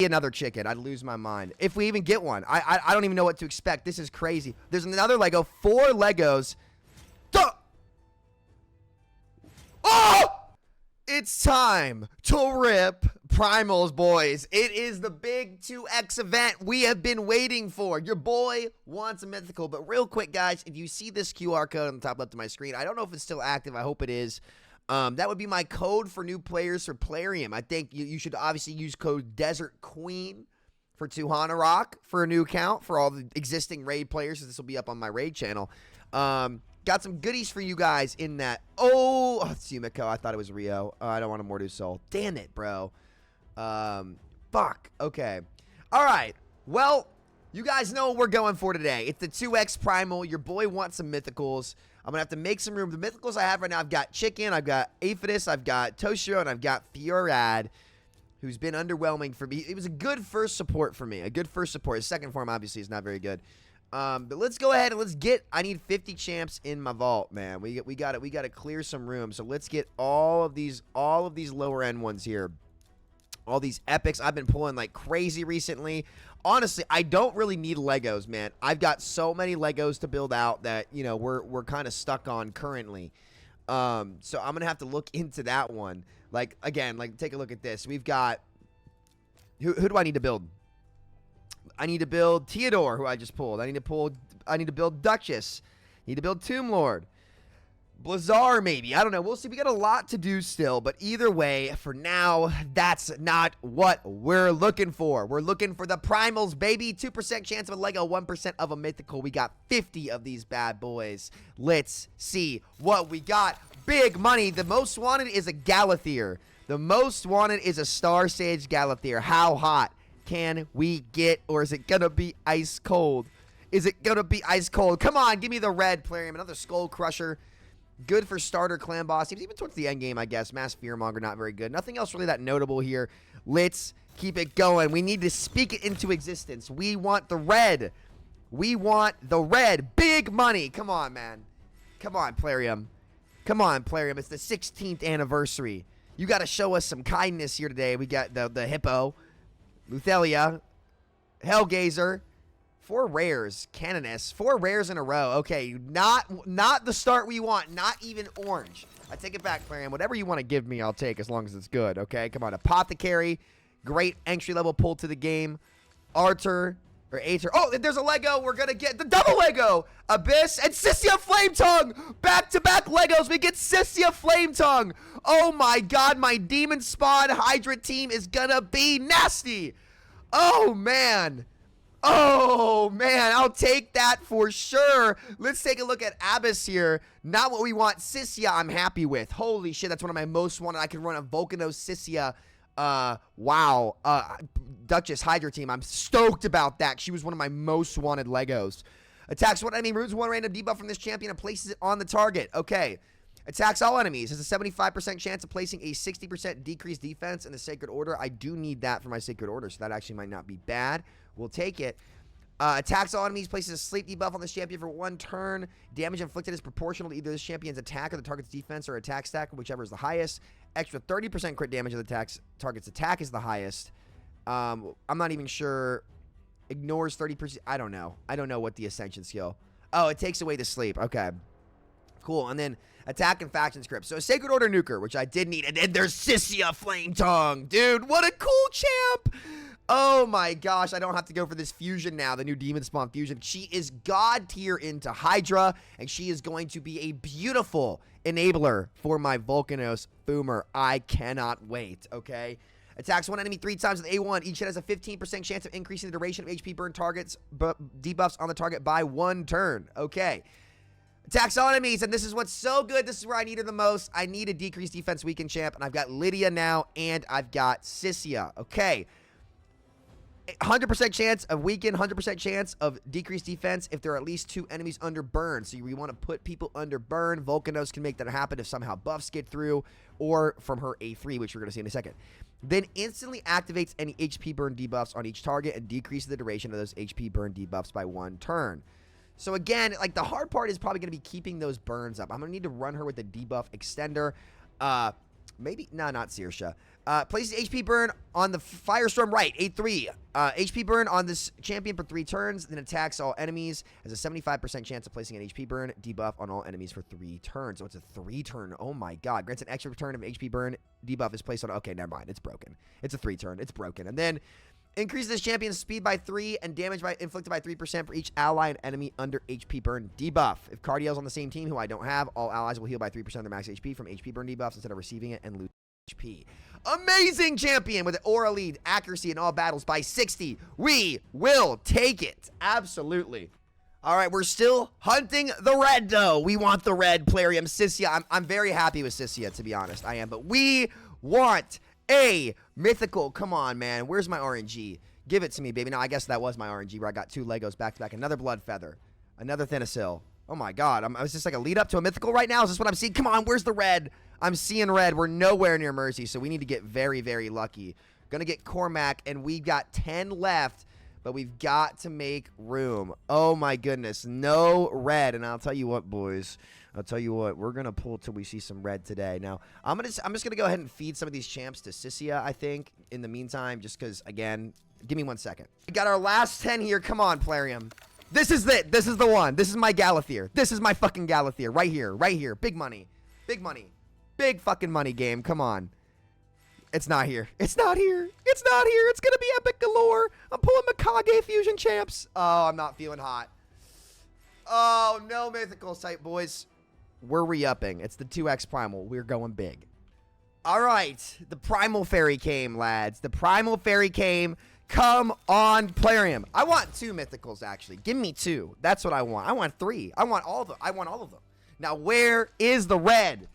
Another chicken. I'd lose my mind. If we even get one. I don't even know what to expect. This is crazy. There's another Lego. 4 Legos. Duh! Oh! It's time to rip Primals, boys. It is the big 2X event we have been waiting for. Your boy wants a mythical. But real quick, guys, if you see this QR code on the top left of my screen, I don't know if it's still active. I hope it is. That would be my code for new players for Plarium. I think you should obviously use code Desert Queen for Tuhana Rock for a new account for all the existing raid players. This will be up on my raid channel. Got some goodies for you guys in that. Oh, it's Yumiko. I thought it was Rio. I don't want a Mordu Soul. Damn it, bro. Fuck. Okay. All right. Well, you guys know what we're going for today. It's the 2X Primal. Your boy wants some mythicals. I'm going to have to make some room. The mythicals I have right now, I've got Chicken, I've got Aphidus, I've got Toshiro, and I've got Fiorad, who's been underwhelming for me. It was a good first support for me. A good first support. His second form, obviously, is not very good. But let's go ahead and let's get... I need 50 champs in my vault, man. We got to clear some room. So let's get all of these lower end ones here. All these epics. I've been pulling like crazy recently. Honestly, I don't really need Legos, man. I've got so many Legos to build out that, you know, we're kind of stuck on currently. So I'm going to have to look into that one. Like, again, like, take a look at this. We've got... Who do I need to build? I need to build Theodore, who I just pulled. I need to build Duchess. Need to build Tomb Lord. Blizzard, maybe. I don't know. We'll see. We got a lot to do still. But either way, for now, that's not what we're looking for. We're looking for the Primals, baby. 2% chance of a Lego, 1% of a mythical. We got 50 of these bad boys. Let's see what we got. Big money. The most wanted is a Galathier. The most wanted is a Star Sage Galathier. How hot can we get? Or is it going to be ice cold? Is it going to be ice cold? Come on. Give me the red Plarium. Another Skull Crusher. Good for starter clan boss. Even towards the end game, I guess. Mass Fearmonger, not very good. Nothing else really that notable here. Let's keep it going. We need to speak it into existence. We want the red. We want the red. Big money. Come on, man. Come on, Plarium. Come on, Plarium. It's the 16th anniversary. You got to show us some kindness here today. We got the Hippo, Luthelia, Hellgazer. 4 rares, Canoness. 4 rares in a row. Okay, not the start we want. Not even orange. I take it back, Plarium. Whatever you want to give me, I'll take as long as it's good. Okay, come on. Apothecary. Great entry-level pull to the game. Arter. Or Aether. Oh, there's a Lego. We're going to get the double Lego. Abyss and Sissia Flametongue. Back-to-back Legos. We get Sissia Flametongue. Oh, my God. My Demon Spawn Hydra team is going to be nasty. Oh, man. Oh, man, I'll take that for sure. Let's take a look at Abyss here. Not what we want. Sissia, I'm happy with. Holy shit, that's one of my most wanted. I can run a Volcano Sissia. Wow. Duchess Hydra team. I'm stoked about that. She was one of my most wanted Legos. Attacks one enemy, removes 1 random debuff from this champion and places it on the target. Okay. Attacks all enemies. Has a 75% chance of placing a 60% decreased defense in the Sacred Order. I do need that for my Sacred Order, so that actually might not be bad. We'll take it. Attacks all enemies. Places a sleep debuff on this champion for 1 turn. Damage inflicted is proportional to either this champion's attack or the target's defense or attack stack, whichever is the highest. Extra 30% crit damage of the target's attack is the highest. I'm not even sure. Ignores 30%. I don't know. I don't know what the Ascension skill. Oh, it takes away the sleep. Okay. Cool. And then attack and faction script. So a Sacred Order nuker, which I did need. And then there's Sissia Flametongue. Dude, what a cool champ. Oh my gosh, I don't have to go for this fusion now, the new Demon Spawn fusion. She is god tier into Hydra, and she is going to be a beautiful enabler for my Volcanos Boomer. I cannot wait, okay? Attacks 1 enemy 3 times with A1. Each hit has a 15% chance of increasing the duration of HP burn targets, debuffs on the target by 1 turn. Okay. Attacks all enemies, and this is what's so good. This is where I need her the most. I need a decreased defense weakened champ, and I've got Lydia now, and I've got Sissia. Okay. 100% chance of weaken, 100% chance of decreased defense if there are at least 2 enemies under burn. So we want to put people under burn. Volcanos can make that happen if somehow buffs get through, or from her A3, which we're going to see in a second. Then instantly activates any HP burn debuffs on each target and decreases the duration of those HP burn debuffs by 1 turn. So again, like the hard part is probably going to be keeping those burns up. I'm going to need to run her with the debuff extender. Maybe, no, not Saoirse. Places HP burn on the Firestorm right, 8-3. HP burn on this champion for 3 turns, then attacks all enemies. Has a 75% chance of placing an HP burn debuff on all enemies for 3 turns. So it's a 3-turn. Oh my god. Grants an extra turn of HP burn debuff is placed on. Okay, never mind. It's broken. It's a 3-turn. It's broken. And then increase this champion's speed by 3 and damage inflicted by 3% for each ally and enemy under HP burn debuff. If Cardiel's on the same team, who I don't have, all allies will heal by 3% of their max HP from HP burn debuffs instead of receiving it and lose HP. Amazing champion with an aura lead, accuracy in all battles by 60. We will take it. Absolutely. All right, we're still hunting the red, though. We want the red Plarium Sissia. I'm very happy with Sissia, to be honest. I am. But we want a mythical. Come on, man. Where's my RNG? Give it to me, baby. Now, I guess that was my RNG where I got 2 Legos back-to-back. Another Blood Feather. Another Thinasil. Oh, my God. Is this like a lead-up to a mythical right now? Is this what I'm seeing? Come on, where's the red? I'm seeing red. We're nowhere near Mercy, so we need to get very, very lucky. Gonna get Cormac, and we've got 10 left, but we've got to make room. Oh, my goodness. No red, and I'll tell you what, boys. I'll tell you what. We're gonna pull till we see some red today. Now, I'm just gonna go ahead and feed some of these champs to Sissia, I think, in the meantime, just because, again, give me 1 second. We got our last 10 here. Come on, Plarium. This is it. This is the one. This is my Galathier. This is my fucking Galathier. Right here. Right here. Big money. Big money. Big fucking money game. Come on. It's not here. It's not here. It's not here. It's going to be epic galore. I'm pulling Mikage Fusion Champs. Oh, I'm not feeling hot. Oh, no mythical sight, boys. We're re-upping. It's the 2X Primal. We're going big. All right. The Primal Fairy came, lads. The Primal Fairy came. Come on, Plarium. I want 2 mythicals, actually. Give me 2. That's what I want. I want 3. I want all of them. I want all of them. Now, where is the red?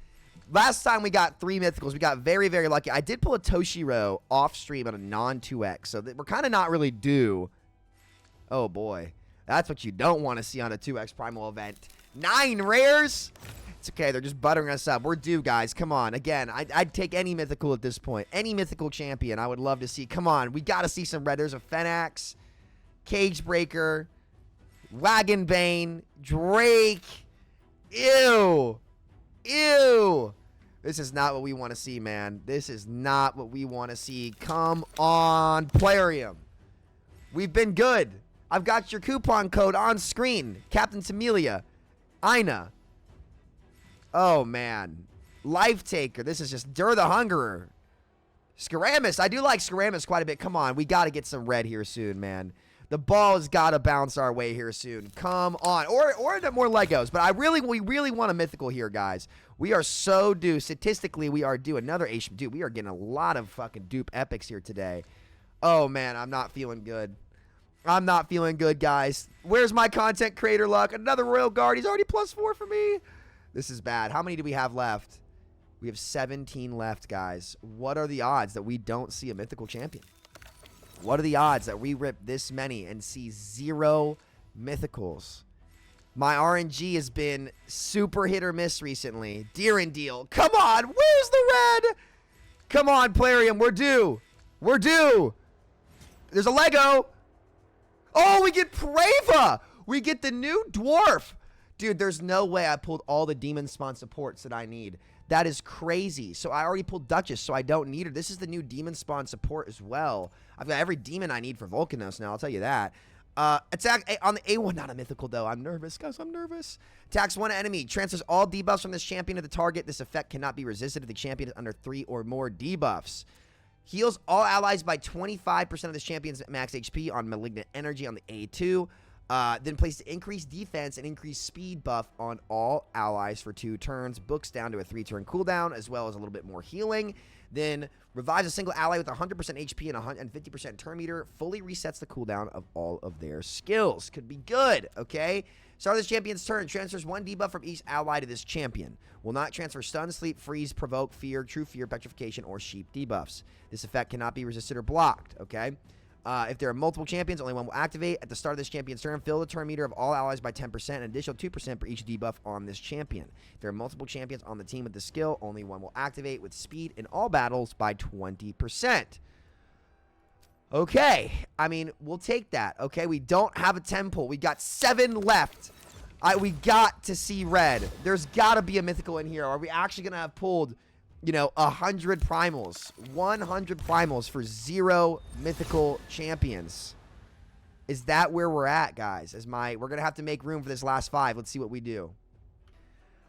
Last time we got 3 mythicals. We got very, very lucky. I did pull a Toshiro off stream on a non-2X, so we're kind of not really due. Oh, boy. That's what you don't want to see on a 2X Primal event. 9 rares? It's okay. They're just buttering us up. We're due, guys. Come on. Again, I'd take any mythical at this point. Any mythical champion I would love to see. Come on. We got to see some red. There's a Fenax, Cage Breaker, Wagon Bane, Drake. Ew. Ew. This is not what we want to see, man. This is not what we want to see. Come on, Plarium. We've been good. I've got your coupon code on screen. Captain Tamelia. Ina. Oh, man. Life Taker. This is just Dur the Hungerer. Skaramis. I do like Skaramis quite a bit. Come on. We got to get some red here soon, man. The ball's got to bounce our way here soon. Come on. Or more Legos. But we really want a mythical here, guys. We are so due. Statistically, we are due. Another H. Dude, we are getting a lot of fucking dupe epics here today. Oh, man. I'm not feeling good. I'm not feeling good, guys. Where's my content creator luck? Another Royal Guard. He's already +4 for me. This is bad. How many do we have left? We have 17 left, guys. What are the odds that we don't see a mythical champion? What are the odds that we rip this many and see 0 mythicals? My RNG has been super hit or miss recently. Deer and Deal. Come on. Where's the red? Come on, Plarium. We're due. We're due. There's a Lego. Oh, we get Prava. We get the new dwarf. Dude, there's no way I pulled all the demon spawn supports that I need. That is crazy. So I already pulled Duchess, so I don't need her. This is the new demon spawn support as well. I've got every demon I need for Volcanos now, I'll tell you that. Attack on the A1, not a mythical though. I'm nervous, guys. I'm nervous. Attacks 1 enemy. Transfers all debuffs from this champion to the target. This effect cannot be resisted if the champion is under 3 or more debuffs. Heals all allies by 25% of this champion's max HP on Malignant Energy on the A2. Then places increased defense and increased speed buff on all allies for 2 turns. Books down to a 3-turn cooldown, as well as a little bit more healing. Then revives a single ally with 100% HP and 50% turn meter. Fully resets the cooldown of all of their skills. Could be good, okay? Start of this champion's turn. Transfers 1 debuff from each ally to this champion. Will not transfer stun, sleep, freeze, provoke, fear, true fear, petrification, or sheep debuffs. This effect cannot be resisted or blocked, okay? If there are multiple champions, only one will activate. At the start of this champion's turn, fill the turn meter of all allies by 10%, an additional 2% for each debuff on this champion. If there are multiple champions on the team with this skill, only one will activate with speed in all battles by 20%. Okay, I mean, we'll take that, okay? We don't have a 10 pull. We got 7 left. We got to see red. There's got to be a mythical in here. Are we actually going to have pulled you know, 100 primals. 100 primals for 0 mythical champions. Is that where we're at, guys? We're going to have to make room for this last 5. Let's see what we do.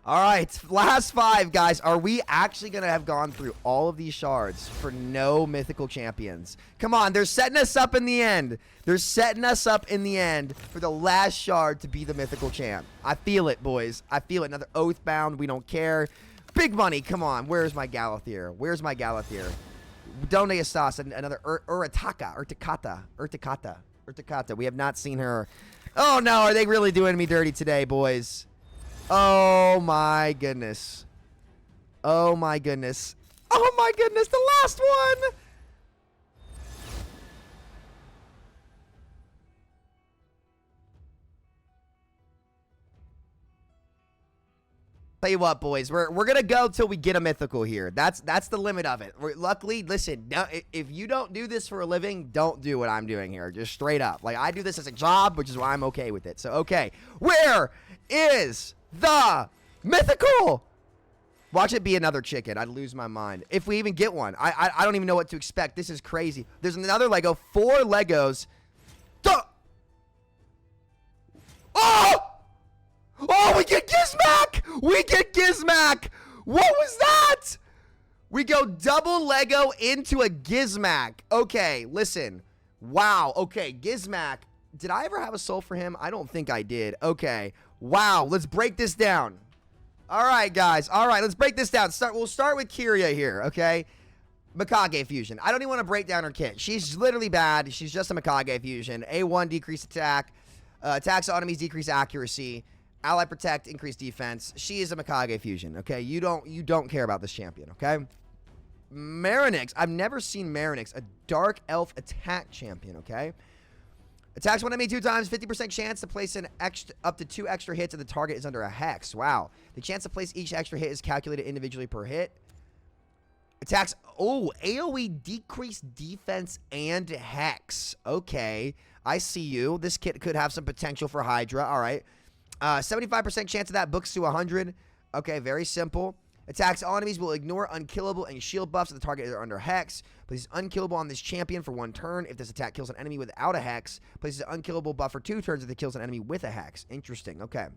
All right, last 5, guys. Are we actually going to have gone through all of these shards for no mythical champions? Come on, they're setting us up in the end. They're setting us up in the end for the last shard to be the mythical champ. I feel it, boys. I feel it. Another Oathbound. We don't care. Big money. Come on. Where's my Galathier? Where's my Galathier? Done Asas. Another Urtikata. We have not seen her. Oh, no. Are they really doing me dirty today, boys? Oh, my goodness. Oh, my goodness. Oh, my goodness. The last one. Tell you what, boys, we're gonna go till we get a mythical here. That's the limit of it. Luckily, listen, if you don't do this for a living, don't do what I'm doing here. Just straight up. Like, I do this as a job, which is why I'm okay with it. So, okay, where is the mythical? Watch it be another chicken. I'd lose my mind if we even get one. I don't even know what to expect. This is crazy. There's another Lego. 4 Legos. Duh! Oh! Oh, we get Gizmak! We get Gizmak! What was that? We go double Lego into a Gizmak. Okay, listen. Wow. Okay, Gizmak. Did I ever have a soul for him? I don't think I did. Okay. Wow. Let's break this down. All right, guys. All right, let's break this down. We'll start with Kyria here, okay? Mikage fusion. I don't even want to break down her kit. She's literally bad. She's just a Mikage fusion. A1, decreased attack. Attacks on enemies, decrease accuracy. Ally protect, increase defense. She is a Mikage fusion, okay? You don't care about this champion, okay? Marinix. I've never seen Marinix, a dark elf attack champion, okay? Attacks one enemy 2 times, 50% chance to place up to 2 extra hits if the target is under a hex. Wow. The chance to place each extra hit is calculated individually per hit. Attacks, AoE decreased defense and hex. Okay, I see you. This kit could have some potential for Hydra, all right. 75% chance of that books to 100. Okay, very simple. Attacks all enemies will ignore unkillable and shield buffs if the target is under hex. Places unkillable on this champion for 1 turn. If this attack kills an enemy without a hex, places an unkillable buff for 2 turns if it kills an enemy with a hex. Interesting. Okay.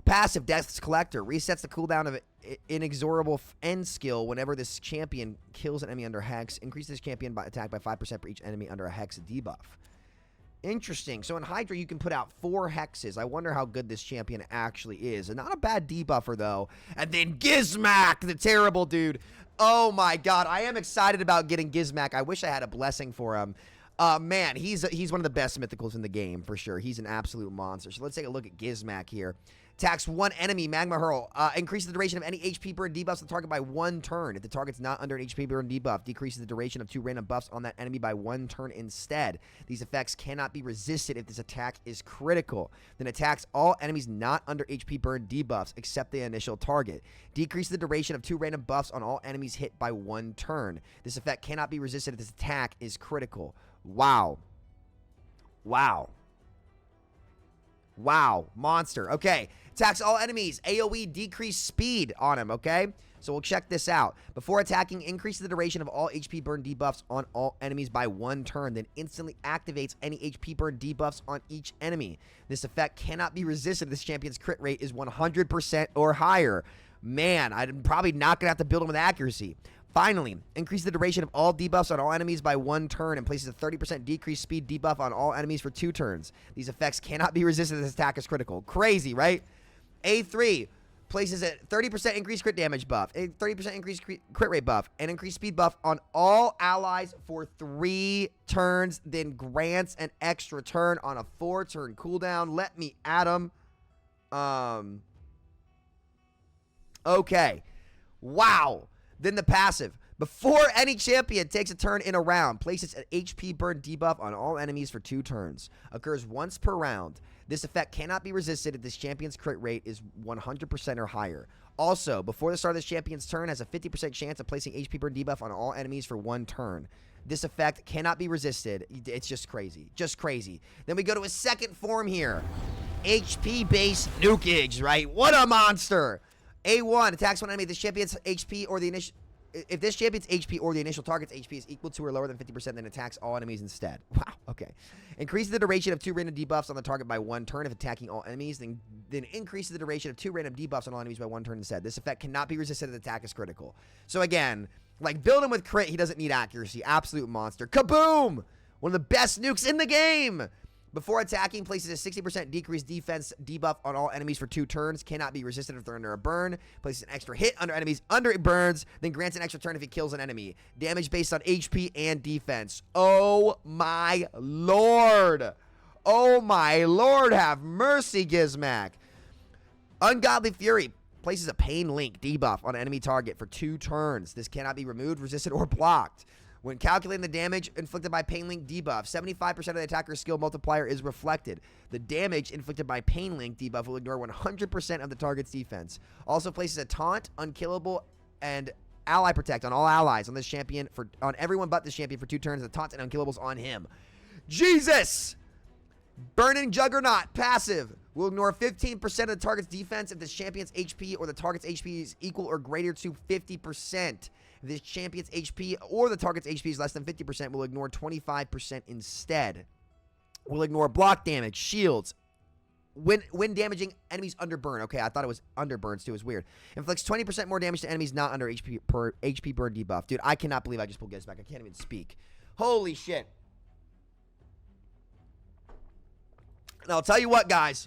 Passive Death's Collector resets the cooldown of inexorable end skill whenever this champion kills an enemy under hex. Increases this champion by attack by 5% for each enemy under a hex debuff. Interesting. So in Hydra, you can put out 4 hexes. I wonder how good this champion actually is. And not a bad debuffer, though. And then Gizmak the Terrible, dude. Oh, my God. I am excited about getting Gizmak. I wish I had a blessing for him. Man, he's one of the best mythicals in the game, for sure. He's an absolute monster. So let's take a look at Gizmak here. Attacks 1 enemy, Magma Hurl. Increases the duration of any HP burn debuffs to the target by 1 turn. If the target's not under an HP burn debuff, decreases the duration of 2 random buffs on that enemy by 1 turn instead. These effects cannot be resisted if this attack is critical. Then attacks all enemies not under HP burn debuffs except the initial target. Decreases the duration of 2 random buffs on all enemies hit by 1 turn. This effect cannot be resisted if this attack is critical. Wow. Wow. Wow. Monster. Okay. Attacks all enemies. AoE decrease speed on him, okay? So we'll check this out. Before attacking, increases the duration of all HP burn debuffs on all enemies by 1 turn, then instantly activates any HP burn debuffs on each enemy. This effect cannot be resisted if this champion's crit rate is 100% or higher. Man, I'm probably not going to have to build him with accuracy. Finally, increase the duration of all debuffs on all enemies by 1 turn and places a 30% decreased speed debuff on all enemies for 2 turns. These effects cannot be resisted if this attack is critical. Crazy, right? A3 places a 30% increased crit damage buff, a 30% increased crit rate buff, and increased speed buff on all allies for 3 turns, then grants an extra turn on a 4-turn cooldown. Let me add them. Okay. Wow. Then the passive. Before any champion takes a turn in a round, places an HP burn debuff on all enemies for 2 turns. Occurs once per round. This effect cannot be resisted if this champion's crit rate is 100% or higher. Also, before the start of this champion's turn, has a 50% chance of placing HP burn debuff on all enemies for 1 turn. This effect cannot be resisted. It's just crazy. Just crazy. Then we go to a second form here. HP-based nukage, right? What a monster! A1 attacks one enemy. This champion's HP or the initial. If this champion's HP or the initial target's HP is equal to or lower than 50%, then attacks all enemies instead. Wow, okay. Increases the duration of 2 random debuffs on the target by 1 turn if attacking all enemies, then increases the duration of 2 random debuffs on all enemies by 1 turn instead. This effect cannot be resisted if the attack is critical. So again, like, build him with crit, he doesn't need accuracy. Absolute monster. Kaboom! One of the best nukes in the game! Before attacking, places a 60% decreased defense debuff on all enemies for 2 turns. Cannot be resisted if they're under a burn. Places an extra hit under enemies under it burns. Then grants an extra turn if he kills an enemy. Damage based on HP and defense. Oh my lord. Oh my lord, have mercy, Gizmak. Ungodly Fury. Places a pain link debuff on an enemy target for 2 turns. This cannot be removed, resisted, or blocked. When calculating the damage inflicted by Pain Link debuff, 75% of the attacker's skill multiplier is reflected. The damage inflicted by Pain Link debuff will ignore 100% of the target's defense. Also places a taunt, unkillable, and ally protect on all allies on this champion on everyone but this champion for 2 turns. The taunts and unkillables on him. Jesus! Burning Juggernaut passive will ignore 15% of the target's defense if this champion's HP or the target's HP is equal or greater to 50%. This champion's HP or the target's HP is less than 50%, will ignore 25% instead. Will ignore block damage, shields, when damaging enemies under burn. Okay, I thought it was under burns too. It's weird. Inflicts 20% more damage to enemies not under HP per HP burn debuff. Dude, I cannot believe I just pulled Gizmak. I can't even speak. Holy shit. And I'll tell you what, guys.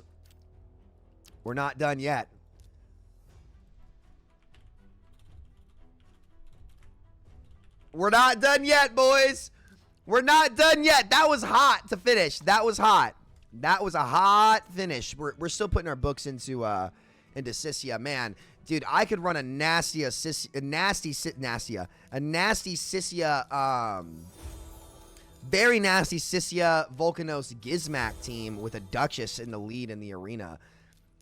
We're not done yet. We're not done yet, boys. We're not done yet. That was hot to finish. That was hot. That was a hot finish. We're still putting our books into Sissia. Man, dude, I could run a nasty Sissia, very nasty Sissia Volcanos Gizmak team with a Duchess in the lead in the arena.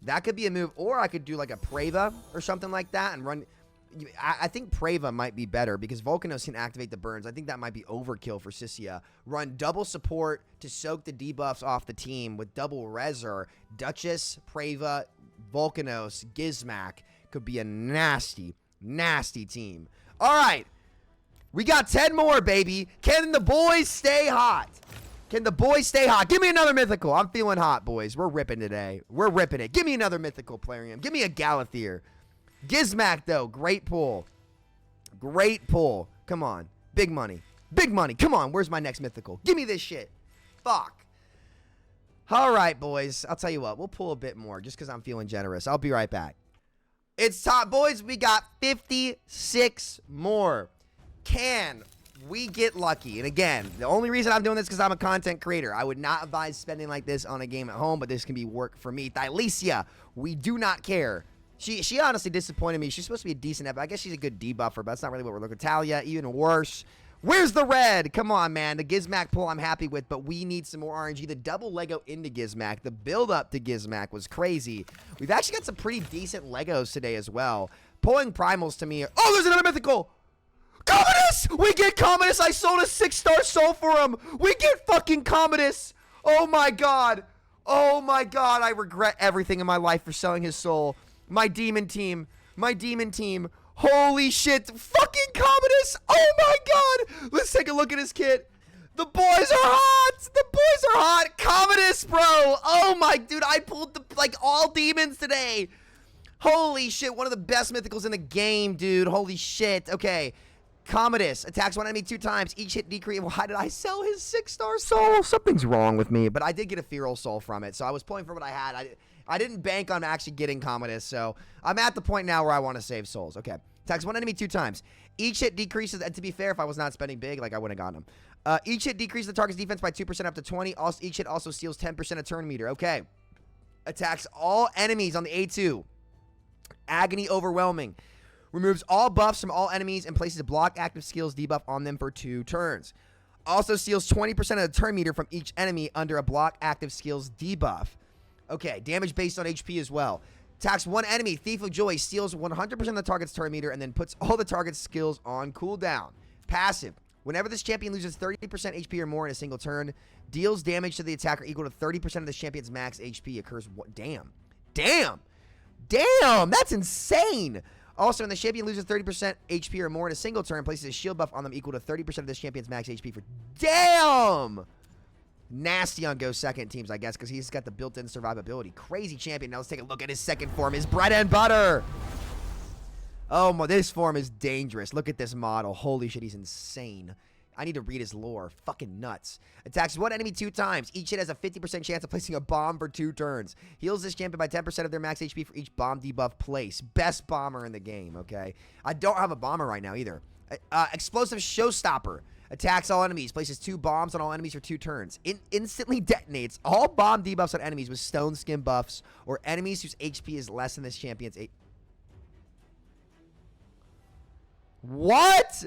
That could be a move, or I could do like a Preva or something like that and run. I think Preva might be better because Volcanos can activate the burns. I think that might be overkill for Sissia. Run double support to soak the debuffs off the team with double Reser. Duchess, Preva, Volcanos, Gizmak could be a nasty, nasty team. All right. We got 10 more, baby. Can the boys stay hot? Can the boys stay hot? Give me another mythical. I'm feeling hot, boys. We're ripping today. We're ripping it. Give me another mythical, Plarium. Give me a Galathier. Gizmak, though. Great pull. Great pull. Come on. Big money. Big money. Come on. Where's my next mythical? Give me this shit. Fuck. All right, boys. I'll tell you what. We'll pull a bit more just because I'm feeling generous. I'll be right back. It's top, boys. We got 56 more. Can we get lucky? And again, the only reason I'm doing this is because I'm a content creator. I would not advise spending like this on a game at home, but this can be work for me. Thylesia, we do not care. She honestly disappointed me. She's supposed to be a decent ep. I guess she's a good debuffer, but that's not really what we're looking for. Talia, even worse. Where's the red? Come on, man. The Gizmak pull I'm happy with, but we need some more RNG. The double Lego into Gizmak, the build-up to Gizmak was crazy. We've actually got some pretty decent Legos today as well. Pulling primals to me. Oh, there's another mythical. Comedus! We get Comedus. I sold a 6-star soul for him. We get fucking Comedus. Oh, my God. Oh, my God. I regret everything in my life for selling his soul. My demon team. My demon team. Holy shit. Fucking Comedus. Oh my god. Let's take a look at his kit. The boys are hot. The boys are hot. Comedus, bro. Oh my, dude. I pulled like all demons today. Holy shit. One of the best mythicals in the game, dude. Holy shit. Okay. Comedus attacks one enemy 2 times. Each hit decrease. Why did I sell his 6-star soul? Something's wrong with me. But I did get a feral soul from it. So I was pulling for what I had. I didn't bank on actually getting Comedus, so I'm at the point now where I want to save souls. Okay. Attacks one enemy 2 times. Each hit decreases, and to be fair, if I was not spending big, like I wouldn't have gotten him. Each hit decreases the target's defense by 2% up to 20. Also, each hit also steals 10% of turn meter. Okay. Attacks all enemies on the A2. Agony Overwhelming. Removes all buffs from all enemies and places a block active skills debuff on them for 2 turns. Also steals 20% of the turn meter from each enemy under a block active skills debuff. Okay, damage based on HP as well. Attacks one enemy, Thief of Joy, steals 100% of the target's turn meter and then puts all the target's skills on cooldown. Passive. Whenever this champion loses 30% HP or more in a single turn, deals damage to the attacker equal to 30% of the champion's max HP. Occurs. Damn. Damn. Damn, that's insane. Also, when the champion loses 30% HP or more in a single turn, places a shield buff on them equal to 30% of this champion's max HP for... Damn! Nasty on Go second teams, I guess, because he's got the built-in survivability. Crazy champion. Now let's take a look at his second form. His bread and butter. Oh, my, this form is dangerous. Look at this model. Holy shit, he's insane. I need to read his lore. Fucking nuts. Attacks one enemy 2 times. Each hit has a 50% chance of placing a bomb for 2 turns. Heals this champion by 10% of their max HP for each bomb debuff place. Best bomber in the game, okay? I don't have a bomber right now either. Explosive Showstopper. Attacks all enemies. Places 2 bombs on all enemies for 2 turns. Instantly detonates all bomb debuffs on enemies with stone skin buffs or enemies whose HP is less than this champion's 8. What?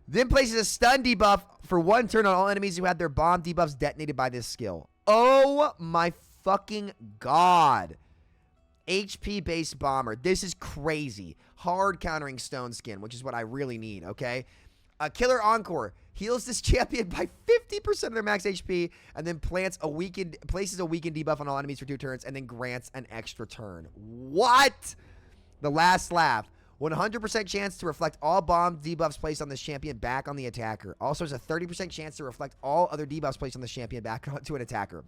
Then places a stun debuff for 1 turn on all enemies who had their bomb debuffs detonated by this skill. Oh my fucking god. HP-based bomber. This is crazy. Hard countering stone skin, which is what I really need, okay? Killer Encore heals this champion by 50% of their max HP and then places a weakened debuff on all enemies for 2 turns and then grants an extra turn. What? The last laugh. 100% chance to reflect all bomb debuffs placed on this champion back on the attacker. Also has a 30% chance to reflect all other debuffs placed on this champion back onto an attacker.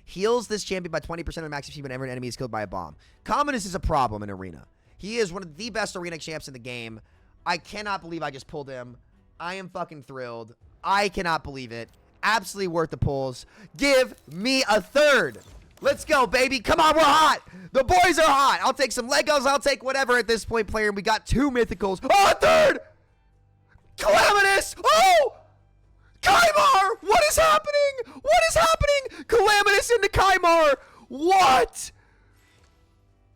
Heals this champion by 20% of the max HP whenever an enemy is killed by a bomb. Comedus is a problem in Arena. He is one of the best Arena champs in the game. I cannot believe I just pulled him. I am fucking thrilled. I cannot believe it. Absolutely worth the pulls. Give me a third. Let's go, baby. Come on, we're hot. The boys are hot. I'll take some Legos. I'll take whatever at this point, player. We got 2 mythicals. Oh, a third. Calamitus. Oh, Kaimar. What is happening? What is happening? Calamitus into Kaimar. What?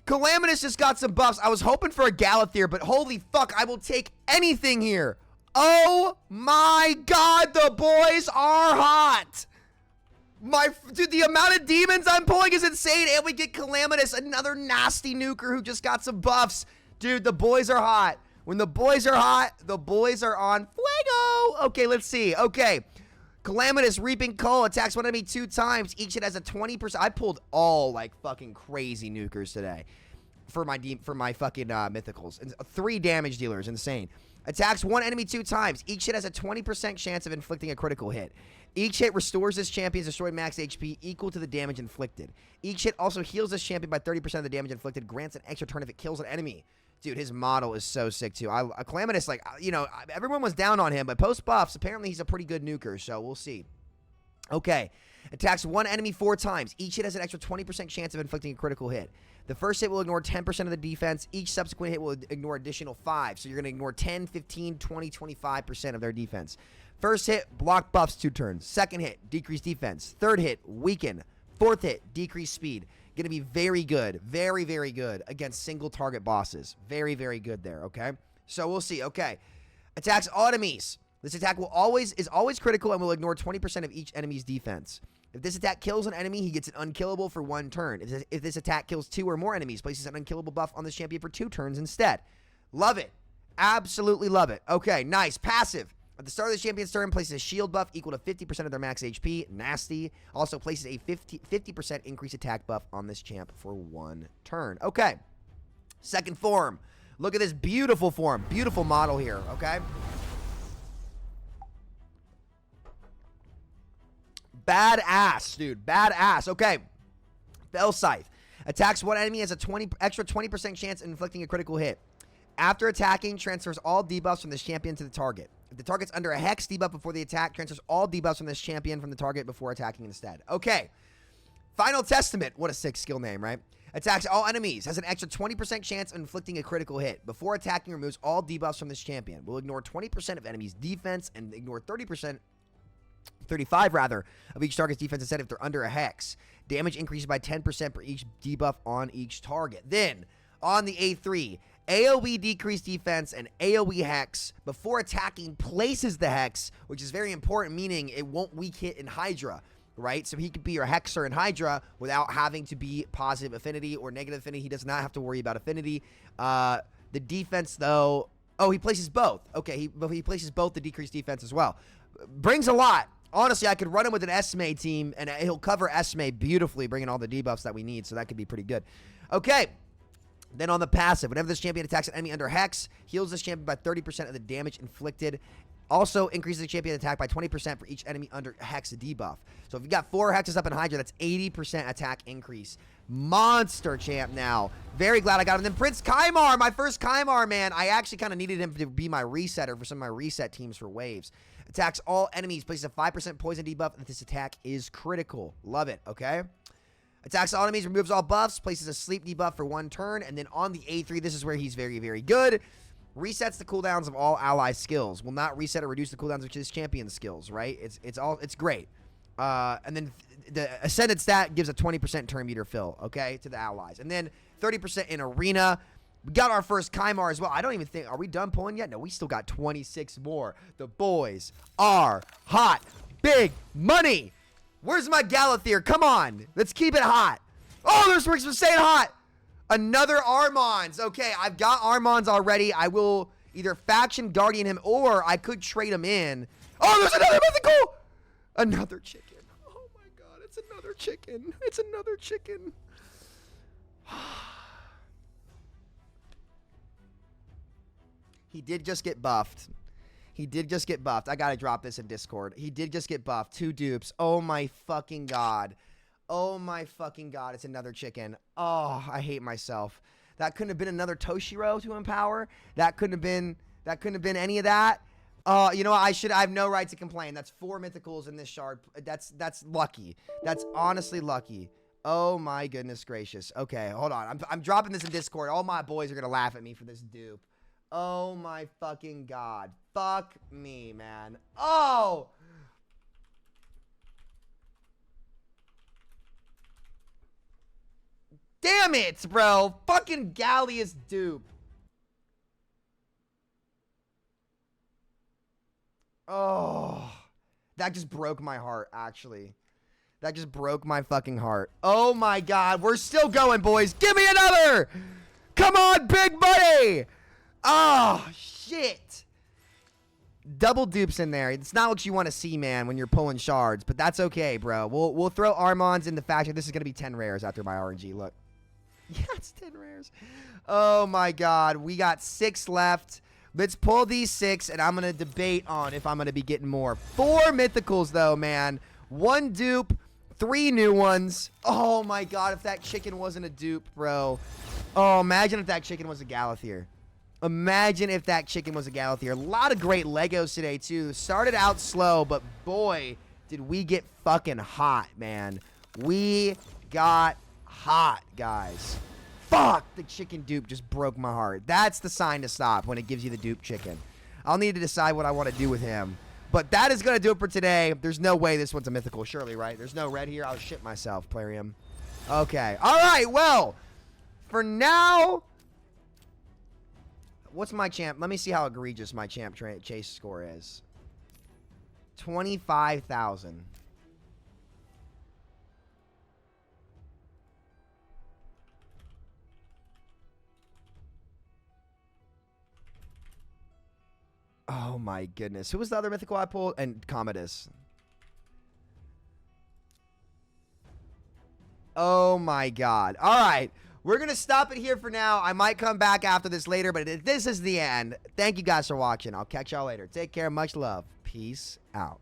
Calamitus just got some buffs. I was hoping for a Galathier, but holy fuck, I will take anything here. Oh my god, the boys are hot. Dude, the amount of demons I'm pulling is insane, and we get Calamitus, another nasty nuker who just got some buffs. Dude, the boys are hot. When the boys are hot, the boys are on fuego. Okay, let's see. Okay, Calamitus, Reaping Coal, attacks one enemy 2 times. Each hit has a 20%. I pulled all, like, fucking crazy nukers today for my fucking mythicals. And 3 damage dealers, insane. Attacks one enemy 2 times. Each hit has a 20% chance of inflicting a critical hit. Each hit restores this champion's destroyed max HP equal to the damage inflicted. Each hit also heals this champion by 30% of the damage inflicted, grants an extra turn if it kills an enemy. Dude, his model is so sick, too. Calamitus, like, you know, everyone was down on him, but post-buffs, apparently he's a pretty good nuker, so we'll see. Okay. Attacks one enemy 4 times. Each hit has an extra 20% chance of inflicting a critical hit. The first hit will ignore 10% of the defense. Each subsequent hit will ignore additional 5. So you're going to ignore 10, 15, 20, 25% of their defense. First hit, block buffs 2 turns. Second hit, decrease defense. Third hit, weaken. Fourth hit, decrease speed. Going to be very good. Very, very good against single target bosses. Very, very good there, okay? So we'll see. Okay. Attacks all enemies. This attack is always critical and will ignore 20% of each enemy's defense. If this attack kills an enemy, he gets an unkillable for 1 turn. If this attack kills 2 or more enemies, places an unkillable buff on this champion for 2 turns instead. Love it. Absolutely love it. Okay, nice. Passive. At the start of the champion's turn, places a shield buff equal to 50% of their max HP. Nasty. Also places a 50% increased attack buff on this champ for 1 turn. Okay. Second form. Look at this beautiful form. Beautiful model here, okay? Badass, dude. Badass. Okay. Fell Scythe. Attacks one enemy, has a extra 20% chance of inflicting a critical hit. After attacking, transfers all debuffs from this champion to the target. If the target's under a hex debuff before the attack, transfers all debuffs from this champion from the target before attacking instead. Okay. Final Testament. What a sick skill name, right? Attacks all enemies. Has an extra 20% chance of inflicting a critical hit. Before attacking, removes all debuffs from this champion. Will ignore 20% of enemies' defense and ignore 35 rather, of each target's defense instead if they're under a hex. Damage increases by 10% for each debuff on each target. Then, on the A3, AoE decreased defense and AoE hex before attacking places the hex, which is very important, meaning it won't weak hit in Hydra, right? So he could be your hexer in Hydra without having to be positive affinity or negative affinity. He does not have to worry about affinity. The defense, though... Oh, he places both. Okay, he places both the decreased defense as well. Brings a lot. Honestly, I could run him with an Esme team, and he'll cover Esme beautifully, bringing all the debuffs that we need, so that could be pretty good. Okay, Then on the passive, whenever this champion attacks an enemy under Hex, heals this champion by 30% of the damage inflicted. Also increases the champion attack by 20% for each enemy under Hex debuff. So if you got 4 Hexes up in Hydra, that's 80% attack increase. Monster champ now. Very glad I got him. Then Prince Kaimar, my first Kaimar, man. I actually kind of needed him to be my resetter for some of my reset teams for waves. Attacks all enemies, places a 5% poison debuff, and this attack is critical. Love it, okay? Attacks all enemies, removes all buffs, places a sleep debuff for 1 turn, and then on the A3, this is where he's very, very good. Resets the cooldowns of all ally skills. Will not reset or reduce the cooldowns of his champion skills, right? It's great. And then the Ascended stat gives a 20% turn meter fill, okay, to the allies. And then 30% in Arena. We got our first Kaimar as well. I don't even think, are we done pulling yet? No, we still got 26 more. The boys are hot. Big money. Where's my Galathir? Come on. Let's keep it hot. Oh, there's works for staying hot. Another Armons. Okay, I've got Armons already. I will either faction guardian him or I could trade him in. Oh, there's another mythical. Another chicken. Oh my god, it's another chicken. It's another chicken. He did just get buffed. He did just get buffed. I gotta drop this in Discord. He did just get buffed. 2 dupes. Oh my fucking god. Oh my fucking god. It's another chicken. Oh, I hate myself. That couldn't have been another Toshiro to empower. That couldn't have been any of that. You know what? I have no right to complain. That's 4 mythicals in this shard. That's lucky. That's honestly lucky. Oh my goodness gracious. Okay, hold on. I'm dropping this in Discord. All my boys are gonna laugh at me for this dupe. Oh my fucking god. Fuck me, man. Oh! Damn it, bro. Fucking Gallius dupe. Oh. That just broke my heart, actually. That just broke my fucking heart. Oh my god. We're still going, boys. Give me another! Come on, big buddy! Oh, shit. Double dupes in there. It's not what you want to see, man, when you're pulling shards, but that's okay, bro. We'll throw Armons in the faction. This is going to be 10 rares after my RNG. Look. Yeah, it's 10 rares. Oh, my God. We got 6 left. Let's pull these 6, and I'm going to debate on if I'm going to be getting more. 4 mythicals, though, man. 1 dupe, 3 new ones. Oh, my God, if that chicken wasn't a dupe, bro. Oh, imagine if that chicken was a Galathir. Imagine if that chicken was a Galathir. A lot of great Legos today, too. Started out slow, but boy, did we get fucking hot, man. We got hot, guys. Fuck, the chicken dupe just broke my heart. That's the sign to stop when it gives you the dupe chicken. I'll need to decide what I want to do with him. But that is going to do it for today. There's no way this one's a mythical, surely, right? There's no red here. I'll shit myself, Plarium. Okay. All right, well, for now... What's my champ? Let me see how egregious my champ chase score is. 25,000. Oh my goodness. Who was the other mythical I pulled? And Comedus. Oh my god. All right. We're going to stop it here for now. I might come back after this later, but this is the end. Thank you guys for watching. I'll catch y'all later. Take care. Much love. Peace out.